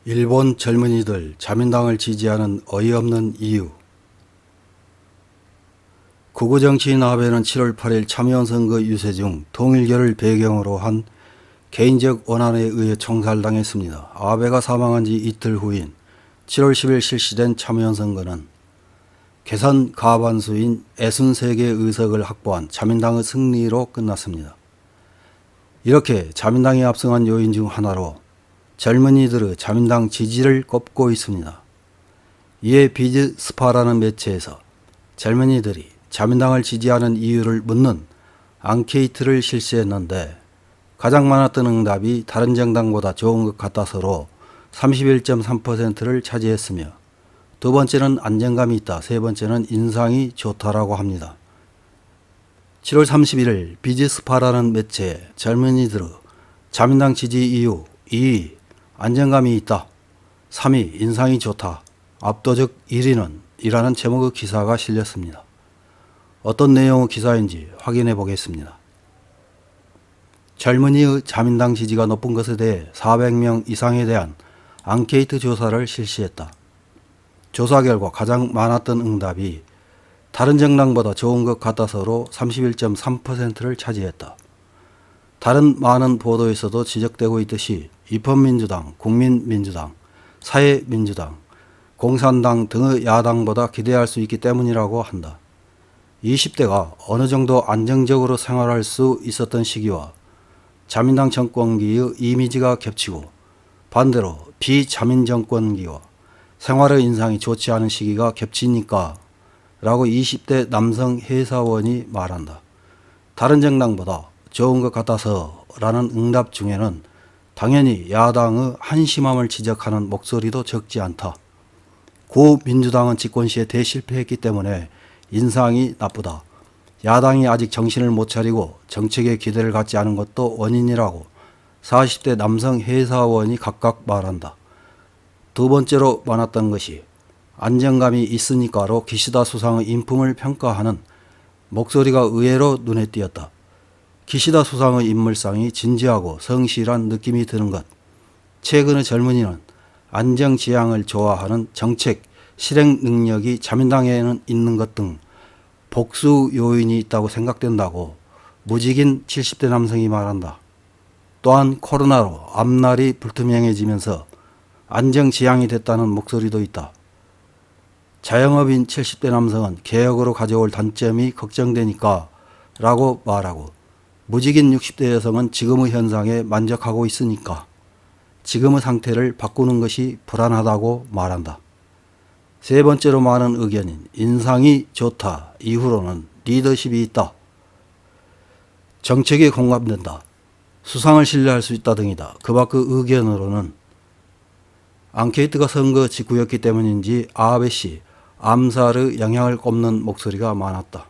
일본 젊은이들 자민당을 지지하는 어이없는 이유. 극우 정치인 아베는 7월 8일 참의원 선거 유세 중 통일교를 배경으로 한 개인적 원한에 의해 총살당했습니다. 아베가 사망한 지 이틀 후인 7월 10일 실시된 참의원 선거는 계산 과반수인 63개 의석을 확보한 자민당의 승리로 끝났습니다. 이렇게 자민당이 압승한 요인 중 하나로 젊은이들의 자민당 지지를 꼽고 있습니다. 이에 비즈스파라는 매체에서 젊은이들이 자민당을 지지하는 이유를 묻는 앙케이트를 실시했는데 가장 많았던 응답이 다른 정당보다 좋은 것 같아서로 31.3%를 차지했으며 두 번째는 안정감이 있다, 세 번째는 인상이 좋다라고 합니다. 7월 31일 비즈스파라는 매체에 젊은이들의 자민당 지지 이유 2위 안정감이 있다, 3위 인상이 좋다, 압도적 1위는 이라는 제목의 기사가 실렸습니다. 어떤 내용의 기사인지 확인해 보겠습니다. 젊은이의 자민당 지지가 높은 것에 대해 400명 이상에 대한 앙케이트 조사를 실시했다. 조사 결과 가장 많았던 응답이 다른 정당보다 좋은 것 같아서로 31.3%를 차지했다. 다른 많은 보도에서도 지적되고 있듯이 입헌민주당, 국민민주당, 사회민주당, 공산당 등의 야당보다 기대할 수 있기 때문이라고 한다. 20대가 어느 정도 안정적으로 생활할 수 있었던 시기와 자민당 정권기의 이미지가 겹치고 반대로 비자민 정권기와 생활의 인상이 좋지 않은 시기가 겹치니까 라고 20대 남성 회사원이 말한다. 다른 정당보다 좋은 것 같아서 라는 응답 중에는 당연히 야당의 한심함을 지적하는 목소리도 적지 않다. 고 민주당은 집권 시에 대실패했기 때문에 인상이 나쁘다. 야당이 아직 정신을 못 차리고 정책에 기대를 갖지 않은 것도 원인이라고 40대 남성 회사원이 각각 말한다. 두 번째로 많았던 것이 안정감이 있으니까로 기시다 수상의 인품을 평가하는 목소리가 의외로 눈에 띄었다. 기시다 수상의 인물상이 진지하고 성실한 느낌이 드는 것. 최근의 젊은이는 안정지향을 좋아하는 정책 실행 능력이 자민당에는 있는 것 등 복수 요인이 있다고 생각된다고 무직인 70대 남성이 말한다. 또한 코로나로 앞날이 불투명해지면서 안정지향이 됐다는 목소리도 있다. 자영업인 70대 남성은 개혁으로 가져올 단점이 걱정되니까 라고 말하고 무직인 60대 여성은 지금의 현상에 만족하고 있으니까 지금의 상태를 바꾸는 것이 불안하다고 말한다. 세 번째로 많은 의견인 인상이 좋다 이후로는 리더십이 있다, 정책에 공감된다, 수상을 신뢰할 수 있다 등이다. 그 밖의 의견으로는 앙케이트가 선거 직후였기 때문인지 아베 씨 암살의 영향을 꼽는 목소리가 많았다.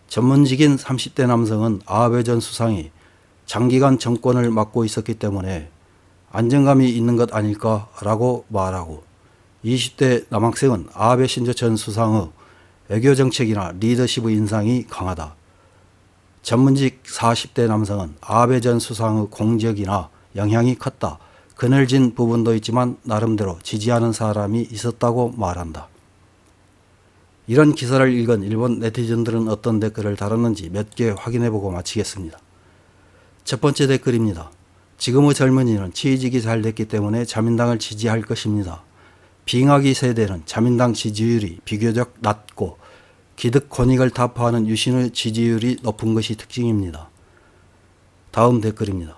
전문직인 30대 남성은 아베 전 수상이 장기간 정권을 맡고 있었기 때문에 안정감이 있는 것 아닐까라고 말하고 20대 남학생은 아베 신조 전 수상의 외교정책이나 리더십의 인상이 강하다. 전문직 40대 남성은 아베 전 수상의 공적이나 영향이 컸다. 그늘진 부분도 있지만 나름대로 지지하는 사람이 있었다고 말한다. 이런 기사를 읽은 일본 네티즌들은 어떤 댓글을 달았는지 몇 개 확인해보고 마치겠습니다. 첫 번째 댓글입니다. 지금의 젊은이는 취직이 잘 됐기 때문에 자민당을 지지할 것입니다. 빙하기 세대는 자민당 지지율이 비교적 낮고 기득 권익을 타파하는 유신의 지지율이 높은 것이 특징입니다. 다음 댓글입니다.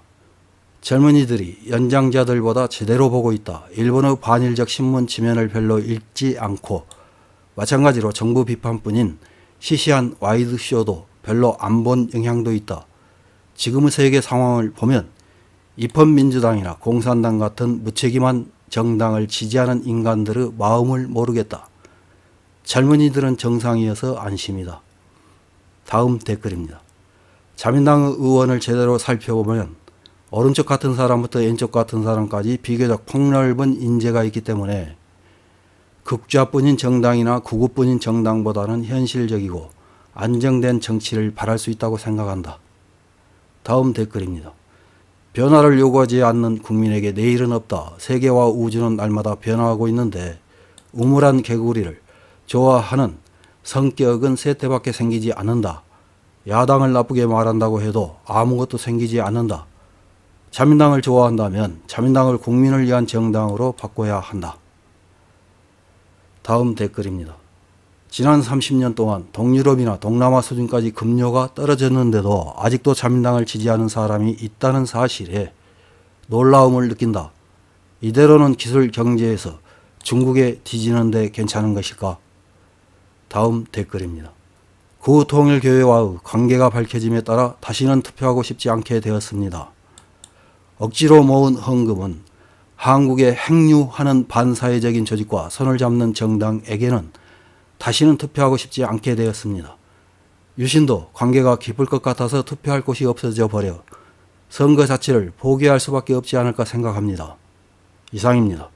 젊은이들이 연장자들보다 제대로 보고 있다. 일본의 반일적 신문 지면을 별로 읽지 않고 마찬가지로 정부 비판뿐인 시시한 와이드쇼도 별로 안 본 영향도 있다. 지금의 세계 상황을 보면 입헌민주당이나 공산당 같은 무책임한 정당을 지지하는 인간들의 마음을 모르겠다. 젊은이들은 정상이어서 안심이다. 다음 댓글입니다. 자민당 의원을 제대로 살펴보면 오른쪽 같은 사람부터 왼쪽 같은 사람까지 비교적 폭넓은 인재가 있기 때문에 극좌뿐인 정당이나 극우뿐인 정당보다는 현실적이고 안정된 정치를 바랄 수 있다고 생각한다. 다음 댓글입니다. 변화를 요구하지 않는 국민에게 내일은 없다. 세계와 우주는 날마다 변화하고 있는데 우물한 개구리를 좋아하는 성격은 세태밖에 생기지 않는다. 야당을 나쁘게 말한다고 해도 아무것도 생기지 않는다. 자민당을 좋아한다면 자민당을 국민을 위한 정당으로 바꿔야 한다. 다음 댓글입니다. 지난 30년 동안 동유럽이나 동남아 수준까지 급료가 떨어졌는데도 아직도 자민당을 지지하는 사람이 있다는 사실에 놀라움을 느낀다. 이대로는 기술 경제에서 중국에 뒤지는데 괜찮은 것일까? 다음 댓글입니다. 구통일교회와의 관계가 밝혀짐에 따라 다시는 투표하고 싶지 않게 되었습니다. 억지로 모은 헌금은 한국에 행유하는 반사회적인 조직과 손을 잡는 정당에게는 다시는 투표하고 싶지 않게 되었습니다. 유신도 관계가 깊을 것 같아서 투표할 곳이 없어져 버려 선거 자체를 포기할 수밖에 없지 않을까 생각합니다. 이상입니다.